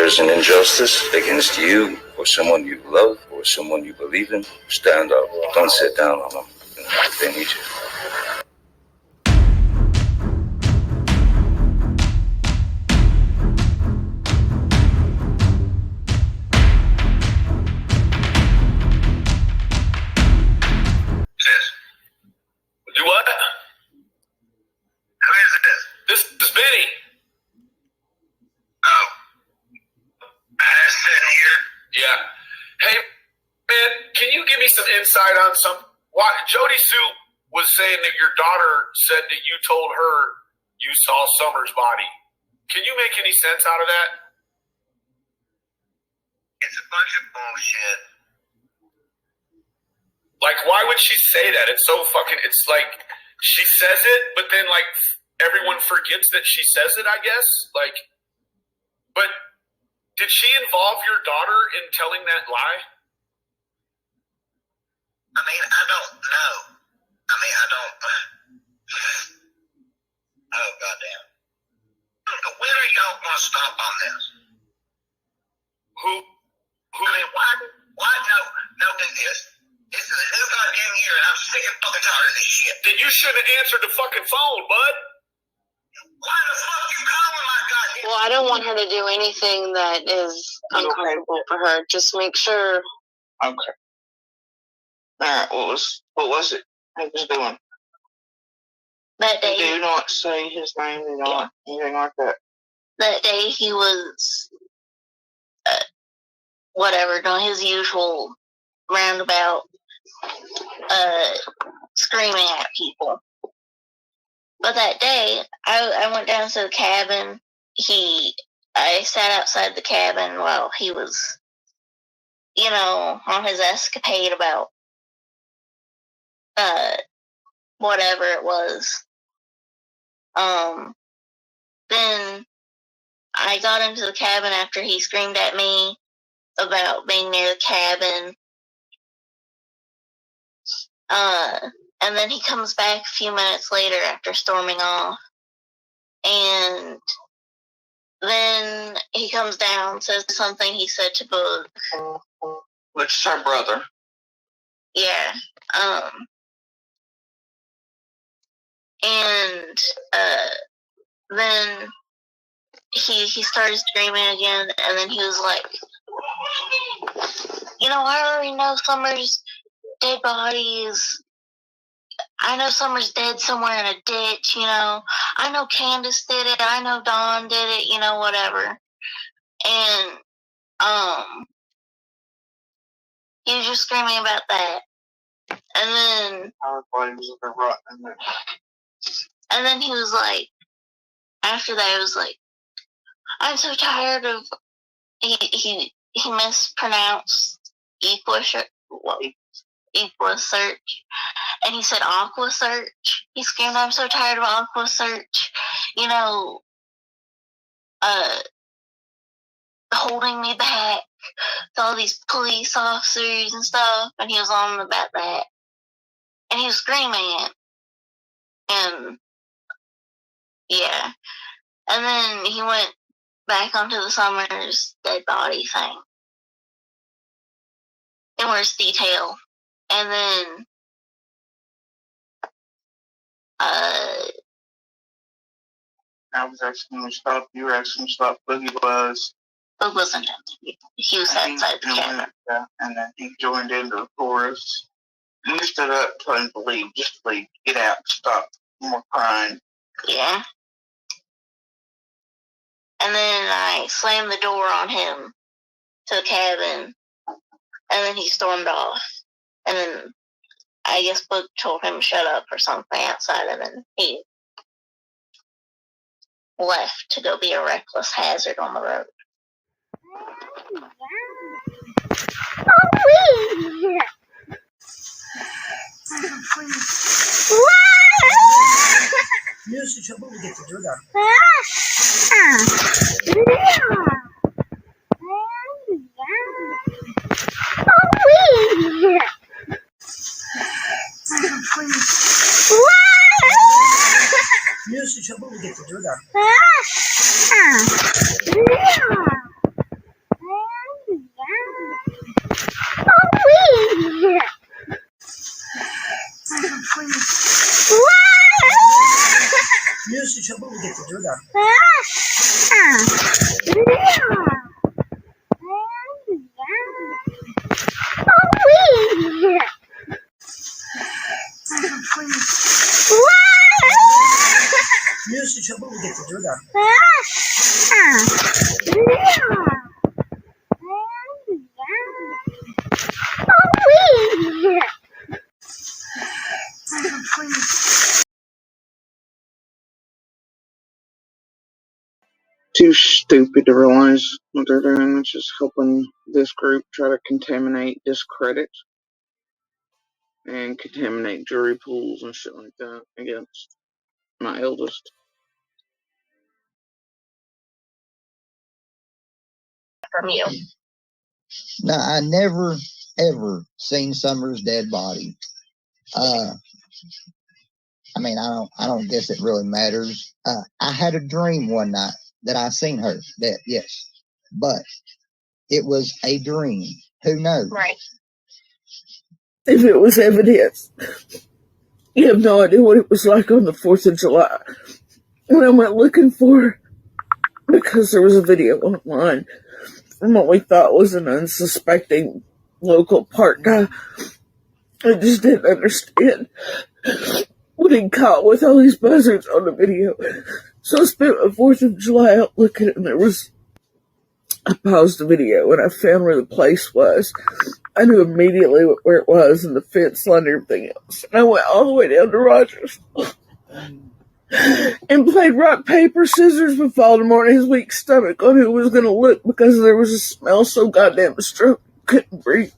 there's an injustice against you or someone you love or someone you believe in, stand up. Don't sit down on them if they need you. Do what? Who is this? This is Benny. Oh. Sitting here. Yeah. Hey, man, can you give me some insight on why Jody Sue was saying that your daughter said that you told her you saw Summer's body. Can you make any sense out of that? It's a bunch of bullshit. Like, why would she say that? It's like, she says it, but then, like, everyone forgets that she says it, I guess. Like, but did she involve your daughter in telling that lie? I mean, I don't know. I don't. Oh, goddamn. When are y'all going to stop on this? Who? I mean, why no, do this? This is a new goddamn year, and I'm sick and fucking tired of this shit. Then you shouldn't have answered the fucking phone, bud. Why the fuck you calling my goddamn? Well, I don't want her to do anything that is uncomfortable for her. Just make sure. Okay. Alright, what was it he was doing? That day. Do not say his name, do not anything like that. That day he was, whatever, doing his usual roundabout, screaming at people. But that day, I went down to the cabin. I sat outside the cabin while he was, on his escapade about, whatever it was. Then I got into the cabin after he screamed at me about being near the cabin. And then he comes back a few minutes later after storming off. And then he comes down, says something he said to Book. Which is our brother. Yeah. And then he started screaming again, and then he was like, I already know Summer's dead body is. I know Summer's dead somewhere in a ditch, I know Candace did it. I know Dawn did it, whatever. And, he was just screaming about that. And then. Our body was looking rotten in there. And then he was like, after that, it was like, I'm so tired of. He mispronounced Equa Search, and he said Aqua Search. He screamed, I'm so tired of Aqua Search, holding me back to all these police officers and stuff, and he was on about that. And he was screaming it. And, yeah. And then he went back onto the Summers dead body thing. In worse detail. And then, I was asking him to stop. You were asking him to stop. Boogie was. Boogie wasn't. He was outside the cabin. And then he joined into the chorus. You stood up telling him to leave. Just leave. Get out. Stop. More crying. Yeah. And then I slammed the door on him to the cabin. And then he stormed off. And then I guess Book told him to shut up or something outside, and then he left to go be a reckless hazard on the road. Too stupid to realize what they're doing. It's just helping this group try to contaminate, discredit, and contaminate jury pools and shit like that against my eldest. From you. No, I never ever seen Summer's dead body. I mean, I don't guess it really matters. I had a dream one night that I seen her dead, yes, but it was a dream. Who knows? Right. If it was evidence, you have no idea what it was like on the 4th of July. When I went looking for her, because there was a video online from what we thought was an unsuspecting local park guy, I just didn't understand what he caught with all these buzzards on the video. So I spent the 4th of July out looking, and I paused the video and I found where the place was. I knew immediately where it was and the fence line and everything else. And I went all the way down to Rogers and played rock, paper, scissors with Voldemort and his weak stomach on who was going to look, because there was a smell so goddamn strong I couldn't breathe.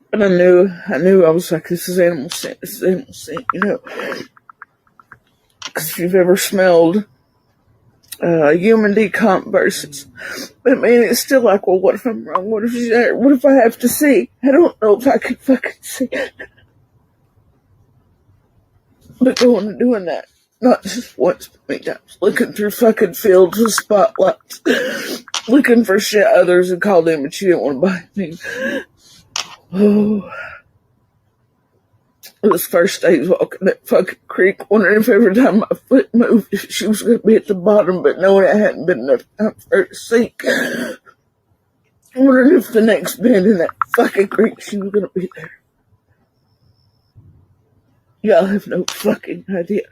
But I knew I was like, this is animal scent, you know. Because if you've ever smelled human decompositions. But man, it's still like, well, what if I'm wrong? What if she's there? What if I have to see? I don't know if I could fucking see. But going and doing that, not just once, but many times, looking through fucking fields with spotlights, looking for shit others had called in, but you didn't want to buy me. Oh. Those first days walking that fucking creek, wondering if every time my foot moved, if she was going to be at the bottom, but knowing it hadn't been enough time for her to sink. Wondering if the next bend in that fucking creek she was going to be there. Y'all have no fucking idea.